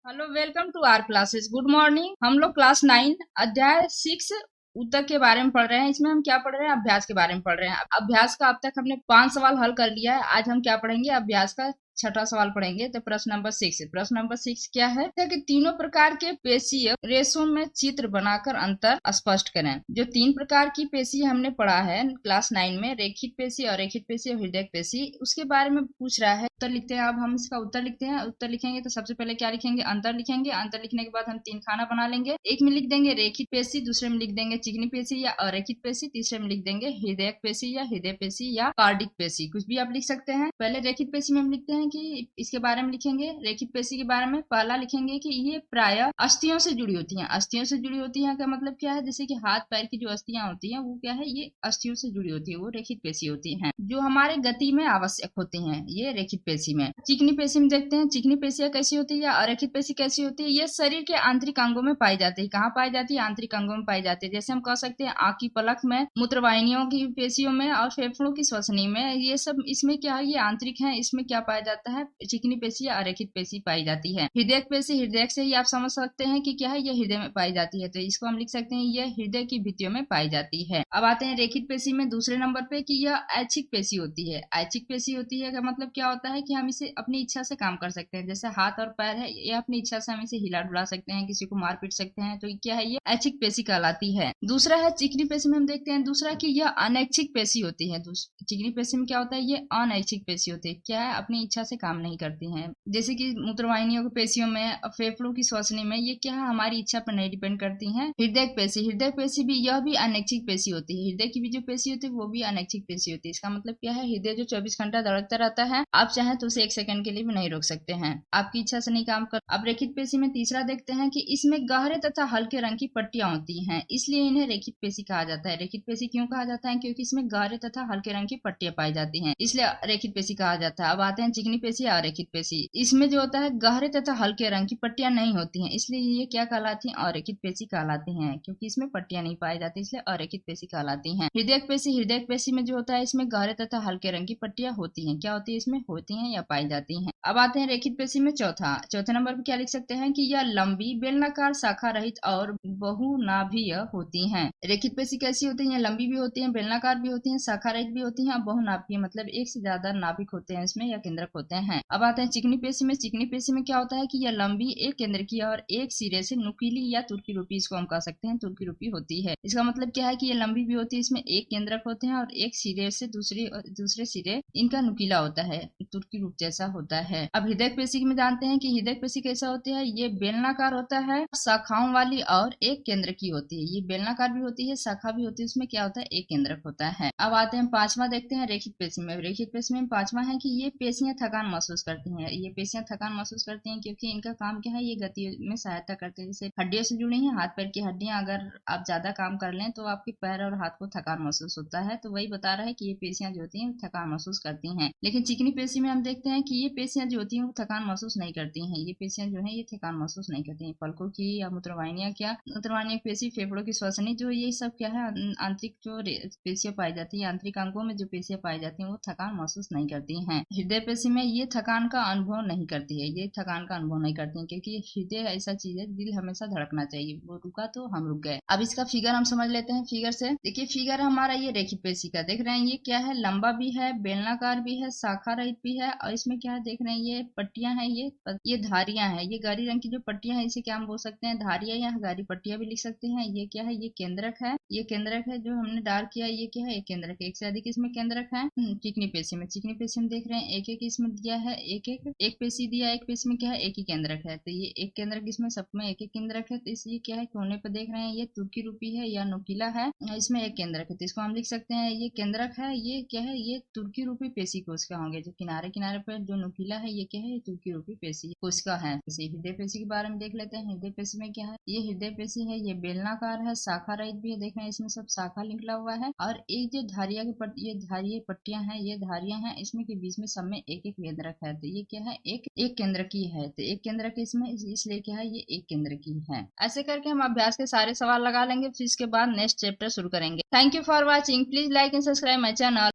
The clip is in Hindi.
Hello, welcome to our classes. Good morning. हम लोग क्लास 9 अध्याय 6 उत्तर के बारे में पढ़ रहे हैं। इसमें हम क्या पढ़ रहे हैं? अभ्यास के बारे में पढ़ रहे हैं। अभ्यास का अब तक हमने 5 सवाल हल कर लिया है। आज हम क्या पढ़ेंगे? अभ्यास का छठा सवाल पढ़ेंगे। तो प्रश्न नंबर 6, प्रश्न नंबर 6 क्या है कि तीनों प्रकार के पेशीय रेशों में चित्र बनाकर अंतर स्पष्ट करें। जो 3 प्रकार की पेशी हमने पढ़ा है क्लास 9 में, रेखित पेशी, अरेखित पेशी और हृदयक पेशी, उसके बारे में पूछ रहा है। उत्तर लिखते हैं। अब हम इसका उत्तर लिखते हैं। उत्तर लिखेंगे तो सबसे पहले क्या लिखेंगे? अंतर लिखेंगे। अंतर लिखने के बाद हम 3 खाना बना लेंगे। एक में लिख देंगे रेखित पेशी, दूसरे में लिख देंगे चिकनी पेशी या अरेखित पेशी, तीसरे में लिख देंगे हृदयक पेशी या हृदय पेशी या कार्डिक पेशी, कुछ भी आप लिख सकते हैं। पहले रेखित पेशी में हम लिखते हैं कि इसके बारे में लिखेंगे। रेखित पेशी के बारे में पहला लिखेंगे कि ये प्राय अस्थियों से जुड़ी होती हैं। अस्थियों से जुड़ी होती हैं का मतलब क्या है? जैसे कि हाथ पैर की जो अस्थियां होती हैं वो क्या है? ये अस्थियों से जुड़ी होती है, वो रेखित पेशी होती हैं। जो हमारे गति में आवश्यक होती हैं, ये रेखित पेशी में। चिकनी पेशी में देखते हैं चिकनी पेशियां कैसी होती है या अरेखित पेशी कैसी होती है। ये शरीर के आंतरिक अंगों में पाई जाती है। कहाँ पाई जाती है? आंतरिक अंगों में पाई जाती है। जैसे हम कह सकते हैं आंख की पलक में, मूत्रवाहिनियों की पेशियों में और फेफड़ों की श्वसनी में। ये सब इसमें क्या है? ये आंतरिक है। इसमें क्या पाया जाता है? चिकनी पेशी या अरेखित पेशी पाई जाती है। हृदयक पेशी, हृदय से ही आप समझ सकते हैं कि क्या है? ये हृदय में पाई जाती है, तो इसको हम लिख सकते हैं ये हृदय की भित्तियों में पाई जाती है। अब आते हैं रेखित पेशी में दूसरे नंबर पे कि यह ऐच्छिक पेशी होती है। ऐच्छिक पेशी होती है का मतलब क्या होता है कि हम इसे अपनी इच्छा से काम कर सकते हैं। जैसे हाथ और पैर है, ये अपनी इच्छा से हम इसे हिला डुला सकते हैं, किसी को मार पीट सकते हैं, तो क्या है? ये ऐच्छिक पेशी कहलाती है। दूसरा है चिकनी पेशी में हम देखते हैं दूसरा कि यह अनैच्छिक पेशी होती है। चिकनी पेशी में क्या होता है? ये अनैच्छिक पेशी होती है। क्या है? अपनी इच्छा से काम नहीं करती हैं। जैसे कि मूत्रवाहिनियों की पेशियों में, फेफड़ों की श्वसनी में, ये क्या है? हमारी इच्छा पर नहीं डिपेंड करती हैं। हृदय पेशी, हृदय पेशी भी, यह भी अनैच्छिक पेशी होती है। हृदय की भी जो पेशी होती है वो भी अनैच्छिक पेशी होती है। इसका मतलब क्या है? हृदय जो 24 घंटा धड़कता रहता है, आप चाहें तो उसे 1 सेकंड के लिए भी नहीं रोक सकते हैं। आपकी इच्छा से नहीं काम कर। अब रेखित पेशी में तीसरा देखते हैं कि इसमें गहरे तथा हल्के रंग की पट्टियां होती हैं, इसलिए इन्हें रेखित पेशी कहा जाता है। रेखित पेशी क्यों कहा जाता है? क्योंकि इसमें गहरे तथा हल्के रंग की पट्टियां पाई जाती हैं, इसलिए रेखित पेशी कहा जाता है। अब आते हैं चिकनी पेशी या अरेखित पेशी। इसमें जो होता है गहरे तथा हल्के रंग की पट्टियां नहीं होती हैं, इसलिए ये क्या कहलाती हैं? अरेखित पेशी कहलाती हैं। क्योंकि इसमें पट्टियां नहीं पाई जाती, इसलिए अरेखित पेशी कहलाती हैं। हृदयक पेशी, हृदयक पेशी में जो होता है इसमें गहरे तथा हल्के रंग की पट्टियां होती हैं। क्या होती है? इसमें होती हैं या पाई जाती हैं। अब आते हैं रेखित पेशी में चौथे नंबर पर क्या लिख सकते हैं कि यह लंबी, बेलनाकार, शाखा रहित और बहुनाभीय होती हैं। रेखित पेशी कैसी होती है? लंबी भी होती है, बेलनाकार भी होती है, शाखा रहित भी होती है और बहुनाभीय मतलब एक से ज्यादा नाभिक होते हैं इसमें या केंद्रक होते हैं। अब आते हैं चिकनी पेशी में। चिकनी पेशी में क्या होता है कि यह लंबी, एक केंद्र की और एक सिरे से नुकीली या तुर्की रूपी, इसको हम कह सकते हैं तुर्की रूपी होती है। इसका मतलब क्या है कि ये लंबी भी होती है, इसमें एक केंद्रक होते हैं और एक सिरे से दूसरे सिरे इनका नुकीला होता है, तुर्की रूप जैसा होता है। अब हृदय पेशी में जानते हैं कि हृदय पेशी कैसा होता है? ये बेलनाकार होता है, शाखाओं वाली और एक केंद्र की होती है। ये बेलनाकार भी होती है, शाखा भी होती है, उसमें क्या होता है? एक केंद्रक होता है। अब आते हैं पांचवा देखते हैं रेखित पेशी में। रेखित पेशी में पांचवा है कि ये पेशियां थकान महसूस करती हैं। ये पेशियां थकान महसूस करती हैं क्योंकि इनका काम क्या है? ये गति में सहायता करते हैं। जैसे हड्डियों से जुड़ी हैं, हाथ पैर की हड्डियां, अगर आप ज्यादा काम कर लें तो आपके पैर और हाथ को थकान महसूस होता है, तो वही बता रहा है कि ये पेशियां जो होती हैं थकान महसूस करती हैं। लेकिन चिकनी पेशी में हम देखते हैं कि ये पेशियां जो होती हैं वो थकान महसूस नहीं करती हैं। ये पेशियां जो है ये थकान महसूस नहीं करती हैं। पलकों की या मूत्रवाहिनियां, क्या मूत्रवाहिनियों की पेशी, फेफड़ों की श्वसनी, जो ये सब क्या है? आंतरिक जो पेशियां पाई जाती है, आंतरिक अंगों में जो पेशियां पाई जाती हैं वो थकान महसूस नहीं करती हैं। हृदय पेशी में ये थकान का अनुभव नहीं करती है, ये थकान का अनुभव नहीं करती है, क्योंकि हृदय ऐसा चीज है, दिल हमेशा धड़कना चाहिए, वो रुका तो हम रुक गए। अब इसका फिगर हम समझ लेते हैं। फिगर से देखिए, फिगर हमारा ये रेखित पेशी का देख रहे हैं, ये क्या है? लंबा भी है, बेलनाकार भी है, शाखा रहित भी है, और इसमें क्या है? देख रहे हैं ये पट्टियां हैं, ये धारियां हैं। ये गाढ़ी रंग की जो पट्टियां हैं इसे क्या हम बोल सकते हैं? धारियां या गाढ़ी पट्टियां भी लिख सकते हैं। ये क्या है? ये केंद्रक है। ये केंद्रक है जो हमने डार्क किया, ये क्या है? एक केंद्रक है। एक से अधिक इसमें केंद्रक है। चिकनी पेशी में, चिकनी पेशी में देख रहे हैं एक एक इसमें दिया है, एक पेशी दिया, एक पेशी में क्या है? एक ही केंद्रक है। तो ये एक केंद्रक, इसमें सब में एक एक केंद्रक है, तो इसलिए क्या है? कोने पर देख रहे हैं ये तुर्की रूपी है या नुकीला है, इसमें एक केंद्रक है, तो इसको हम लिख सकते हैं ये केंद्रक है। ये क्या है? ये तुर्की रूपी पेशी कोशिका होंगे। जो किनारे किनारे पर जो नुकीला है ये क्या है? ये तुर्की रूपी पेशी कोशिका है। जैसे हृदय पेशी के बारे में देख लेते हैं। हृदय पेशी में क्या है? ये हृदय पेशी है, ये बेलनाकार है, शाखा रहित भी है, देख रहे हैं इसमें सब शाखा निकला हुआ है, और एक जो धारिया की ये धारिये पट्टियां हैं, ये धारियां हैं, इसमें के बीच में सब में एक एक केंद्रक है, तो ये क्या है? एक केंद्र की है, तो एक केंद्र की इसमें, इसलिए क्या है? ये एक केंद्र की है। ऐसे करके हम अभ्यास के सारे सवाल लगा लेंगे, फिर इसके बाद नेक्स्ट चैप्टर शुरू करेंगे। Thank you for watching. Please like and subscribe my channel.